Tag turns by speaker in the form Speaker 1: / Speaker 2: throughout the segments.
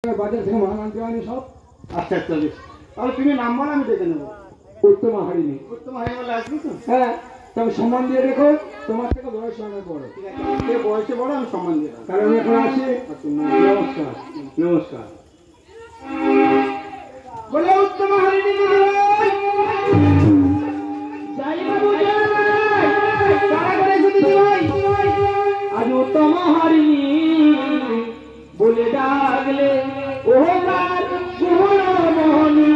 Speaker 1: বাজার থেকে মাল আনতে হয়নি সব।
Speaker 2: আচ্ছা আচ্ছা বেশ, তাহলে তুমি নাম্বার আমি দেখে নেবো।
Speaker 1: উত্তমা হারিনি।
Speaker 2: উত্তমা হারিয়ে বলে আসবি তো?
Speaker 1: হ্যাঁ, তবে সম্মান দিয়ে রেখো, তোমার থেকে বয়স অনেক বড়।
Speaker 2: ঠিক আছে, আমার থেকে বয়সে বড়, আমি সম্মান দিয়ে দেবো।
Speaker 1: কারণ এখন আসি। নমস্কার।
Speaker 2: নমস্কার। বলে উত্তমা হারিনি
Speaker 1: আজ উত্তমা হারিনি বলে ডাকলে ও গুণমণি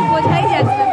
Speaker 3: বোঝাই যাচ্ছে।